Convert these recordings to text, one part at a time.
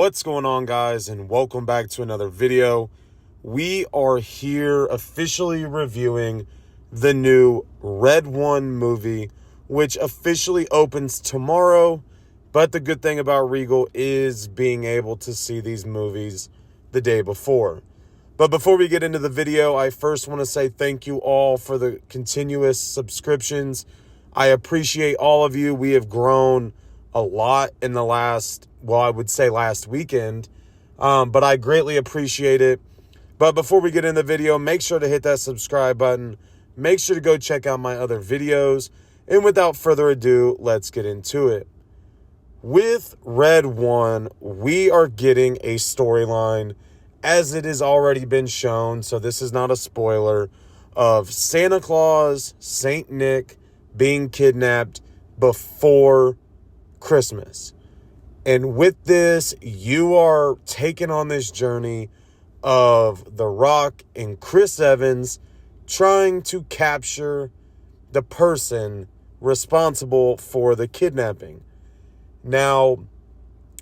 What's going on, guys, and welcome back to another video. We are here officially reviewing the new Red One movie, which officially opens tomorrow. But the good thing about Regal is being able to see these movies the day before. But before we get into the video, I first want to say thank you all for the continuous subscriptions. I appreciate all of you. We have grown a lot in the last weekend, but I greatly appreciate it. But before we get in the video, make sure to hit that subscribe button. Make sure to go check out my other videos. And without further ado, let's get into it. With Red One, we are getting a storyline, as it has already been shown, so this is not a spoiler, of Santa Claus, Saint Nick being kidnapped before Christmas. And with this, you are taken on this journey of The Rock and Chris Evans trying to capture the person responsible for the kidnapping. Now,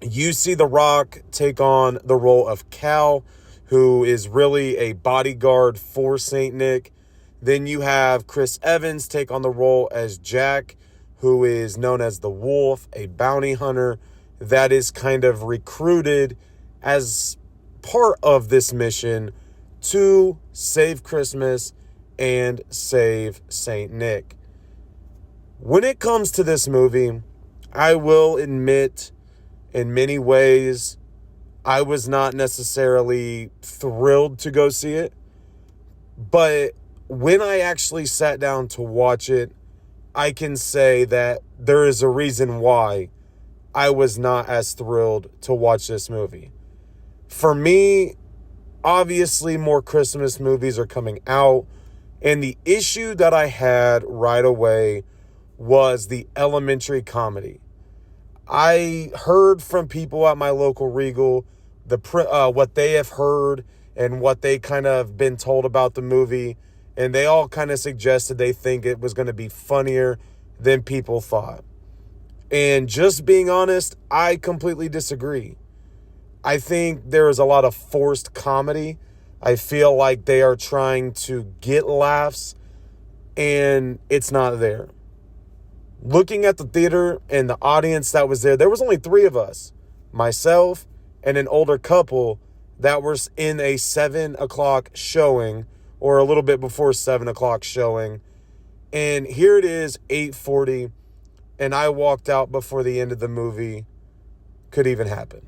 you see The Rock take on the role of Cal, who is really a bodyguard for Saint Nick. Then you have Chris Evans take on the role as Jack, who is known as the Wolf, a bounty hunter that is kind of recruited as part of this mission to save Christmas and save Saint Nick. When it comes to this movie, I will admit, in many ways, I was not necessarily thrilled to go see it. But when I actually sat down to watch it, I can say that there is a reason why I was not as thrilled to watch this movie. For me, obviously more Christmas movies are coming out, and the issue that I had right away was the elementary comedy. I heard from people at my local Regal what they have heard and what they kind of been told about the movie, and they all kind of suggested they think it was going to be funnier than people thought. And just being honest, I completely disagree. I think there is a lot of forced comedy. I feel like they are trying to get laughs, and it's not there. Looking at the theater and the audience that was there was only 3 of us. Myself and an older couple that were in a 7 o'clock showing, or a little bit before 7 o'clock showing. And here it is, 8:40. And I walked out before the end of the movie could even happen.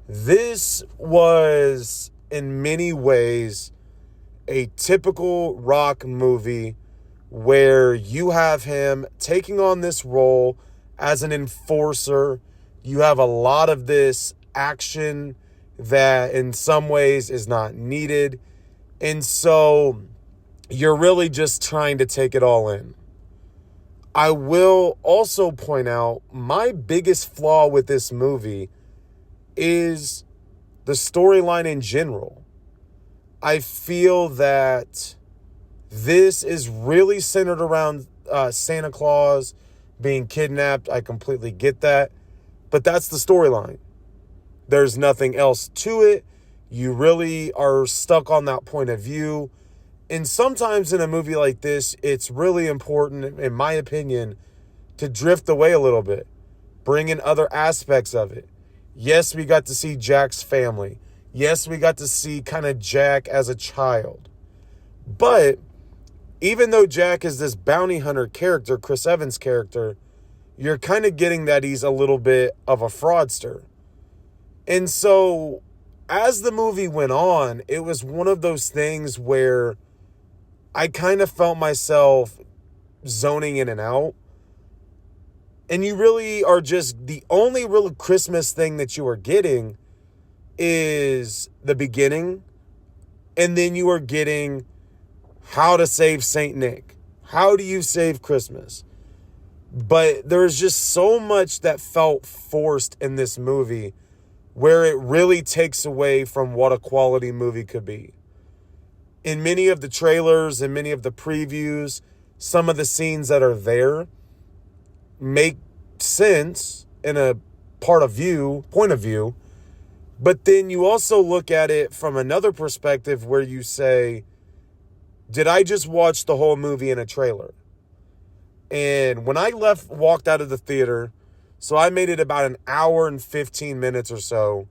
This was, in many ways, a typical Rock movie where you have him taking on this role as an enforcer. You have a lot of this action that in some ways is not needed. And so you're really just trying to take it all in. I will also point out my biggest flaw with this movie is the storyline in general. I feel that this is really centered around Santa Claus being kidnapped. I completely get that. But that's the storyline. There's nothing else to it. You really are stuck on that point of view. And sometimes in a movie like this, it's really important, in my opinion, to drift away a little bit. Bring in other aspects of it. Yes, we got to see Jack's family. Yes, we got to see kind of Jack as a child. But even though Jack is this bounty hunter character, Chris Evans' character, you're kind of getting that he's a little bit of a fraudster. And so as the movie went on, it was one of those things where I kind of felt myself zoning in and out. And you really are just, the only real Christmas thing that you are getting is the beginning. And then you are getting how to save Saint Nick. How do you save Christmas? But there's just so much that felt forced in this movie where it really takes away from what a quality movie could be. In many of the trailers and many of the previews, some of the scenes that are there make sense in a point of view. But then you also look at it from another perspective where you say, did I just watch the whole movie in a trailer? And when I walked out of the theater, so I made it about an hour and 15 minutes or so.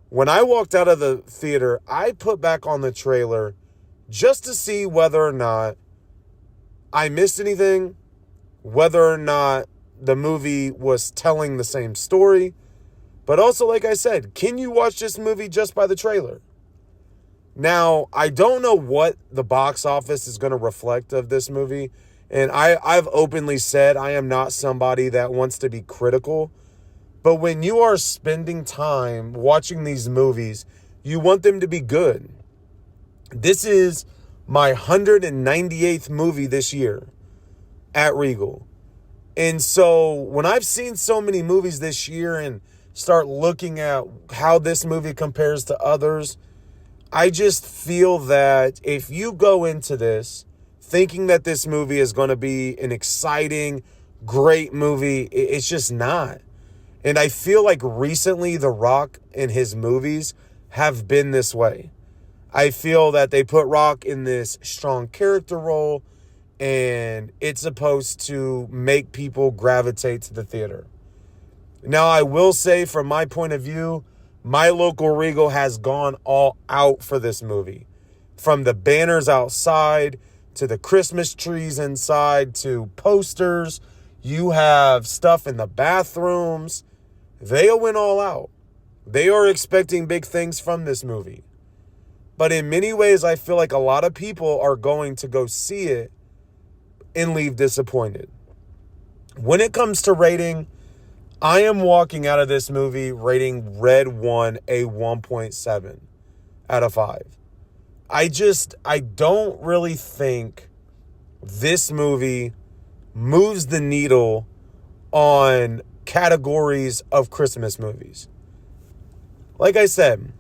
When I walked out of the theater, I put back on the trailer just to see whether or not I missed anything, whether or not the movie was telling the same story. But also, like I said, can you watch this movie just by the trailer? Now, I don't know what the box office is going to reflect of this movie. And I've openly said I am not somebody that wants to be critical. But when you are spending time watching these movies, you want them to be good. This is my 198th movie this year at Regal. And so when I've seen so many movies this year and start looking at how this movie compares to others, I just feel that if you go into this thinking that this movie is going to be an exciting, great movie, it's just not. And I feel like recently The Rock and his movies have been this way. I feel that they put Rock in this strong character role, and it's supposed to make people gravitate to the theater. Now, I will say, from my point of view, my local Regal has gone all out for this movie. From the banners outside, to the Christmas trees inside, to posters. You have stuff in the bathrooms. They went all out. They are expecting big things from this movie. But in many ways, I feel like a lot of people are going to go see it and leave disappointed. When it comes to rating, I am walking out of this movie rating Red One a 1.7 out of 5. I don't really think this movie moves the needle on categories of Christmas movies. Like I said,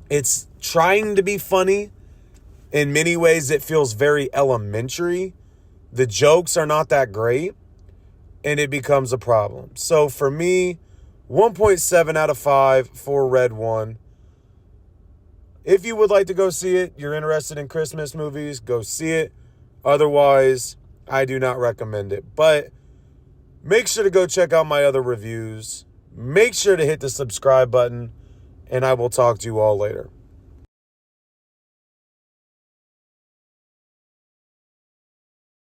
it's trying to be funny. In many ways, it feels very elementary. The jokes are not that great, and it becomes a problem. So for me, 1.7 out of 5 for Red One. If you would like to go see it, you're interested in Christmas movies, go see it. Otherwise, I do not recommend it. But make sure to go check out my other reviews. Make sure to hit the subscribe button, and I will talk to you all later.